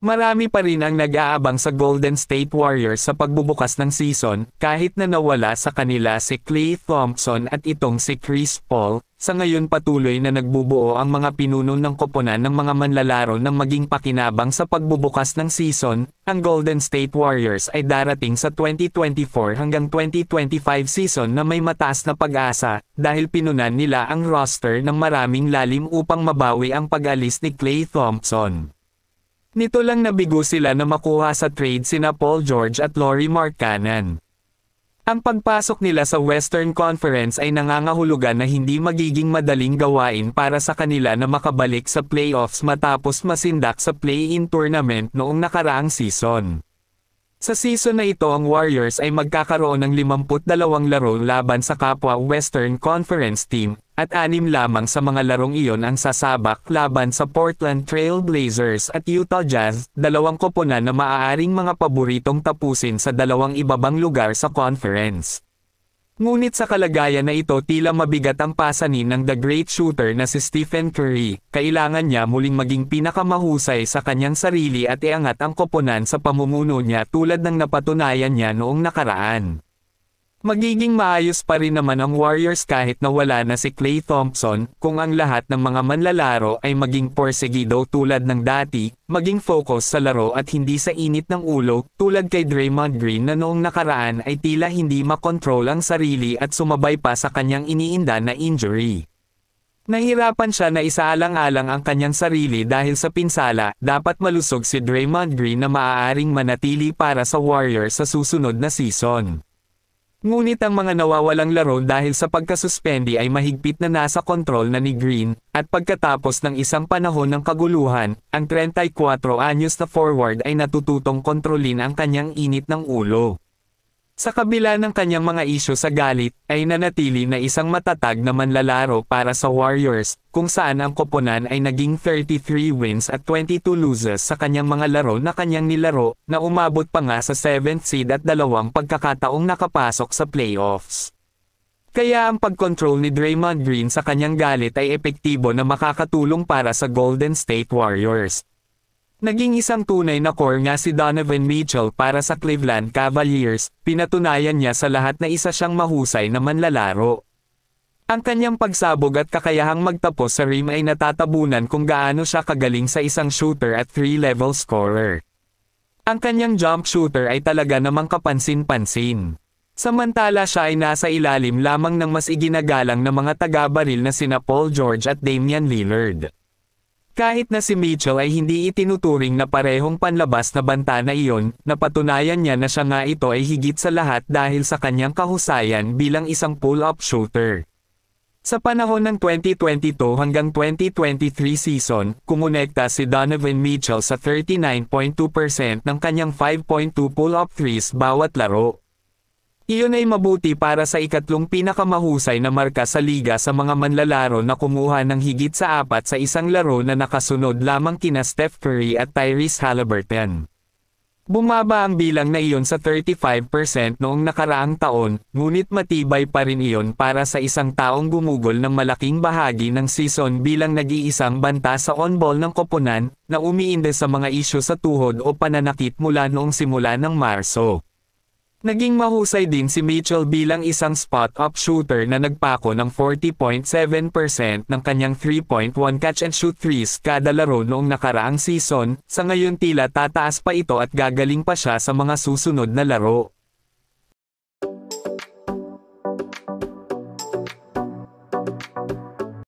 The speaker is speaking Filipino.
Marami pa rin ang nag-aabang sa Golden State Warriors sa pagbubukas ng season, kahit na nawala sa kanila si Klay Thompson at itong si Chris Paul. Sa ngayon patuloy na nagbubuo ang mga pinuno ng koponan ng mga manlalaro ng maging pakinabang sa pagbubukas ng season. Ang Golden State Warriors ay darating sa 2024 hanggang 2025 season na may mataas na pag-asa, dahil pinunan nila ang roster ng maraming lalim upang mabawi ang pag-alis ni Klay Thompson. Nito lang nabigo sila na makuha sa trade sina Paul George at Lauri Markkanen. Ang pagpasok nila sa Western Conference ay nangangahulugan na hindi magiging madaling gawain para sa kanila na makabalik sa playoffs matapos masindak sa play-in tournament noong nakaraang season. Sa season na ito ang Warriors ay magkakaroon ng 52 laro laban sa kapwa Western Conference team, at 6 lamang sa mga larong iyon ang sasabak laban sa Portland Trail Blazers at Utah Jazz, dalawang koponan na maaaring mga paboritong tapusin sa dalawang ibabang lugar sa conference. Ngunit sa kalagayan na ito tila mabigat ang pasanin ng the great shooter na si Stephen Curry. Kailangan niya muling maging pinakamahusay sa kanyang sarili at iangat ang koponan sa pamumuno niya tulad ng napatunayan niya noong nakaraan. Magiging maayos pa rin naman ang Warriors kahit na wala na si Klay Thompson, kung ang lahat ng mga manlalaro ay maging porsegido tulad ng dati, maging focus sa laro at hindi sa init ng ulo, tulad kay Draymond Green na noong nakaraan ay tila hindi makontrol ang sarili at sumabay pa sa kanyang iniinda na injury. Nahirapan siya na isaalang-alang ang kanyang sarili dahil sa pinsala. Dapat malusog si Draymond Green na maaaring manatili para sa Warriors sa susunod na season. Ngunit ang mga nawawalang laro dahil sa pagkasuspendi ay mahigpit na nasa kontrol na ni Green, at pagkatapos ng isang panahon ng kaguluhan, ang 34 anyos na forward ay natututong kontrolin ang kanyang init ng ulo. Sa kabila ng kanyang mga isyu sa galit, ay nanatili na isang matatag na manlalaro para sa Warriors, kung saan ang koponan ay naging 33 wins at 22 losses sa kanyang mga laro na kanyang nilaro, na umabot pa nga sa 7th seed at 2 pagkakataong nakapasok sa playoffs. Kaya ang pagkontrol ni Draymond Green sa kanyang galit ay epektibo na makakatulong para sa Golden State Warriors. Naging isang tunay na core nga si Donovan Mitchell para sa Cleveland Cavaliers, pinatunayan niya sa lahat na isa siyang mahusay na manlalaro. Ang kanyang pagsabog at kakayahang magtapos sa rim ay natatabunan kung gaano siya kagaling sa isang shooter at 3-level scorer. Ang kanyang jump shooter ay talaga namang kapansin-pansin. Samantala siya ay nasa ilalim lamang ng mas iginagalang na mga taga-baril na sina Paul George at Damian Lillard. Kahit na si Mitchell ay hindi itinuturing na parehong panlabas na banta na iyon, napatunayan niya na siya nga ito ay higit sa lahat dahil sa kanyang kahusayan bilang isang pull-up shooter. Sa panahon ng 2022 hanggang 2023 season, kumonekta si Donovan Mitchell sa 39.2% ng kanyang 5.2 pull-up threes bawat laro. Iyon ay mabuti para sa ikatlong pinakamahusay na marka sa liga sa mga manlalaro na kumuha ng higit sa 4 sa isang laro na nakasunod lamang kina Steph Curry at Tyrese Haliburton. Bumaba ang bilang na iyon sa 35% noong nakaraang taon, ngunit matibay pa rin iyon para sa isang taong gumugol ng malaking bahagi ng season bilang nag-iisang banta sa on-ball ng koponan, na umiinde sa mga isyu sa tuhod o pananakit mula noong simula ng Marso. Naging mahusay din si Mitchell bilang isang spot-up shooter na nagpako ng 40.7% ng kanyang 3.1 catch-and-shoot threes kada laro noong nakaraang season. Sa ngayon tila tataas pa ito at gagaling pa siya sa mga susunod na laro.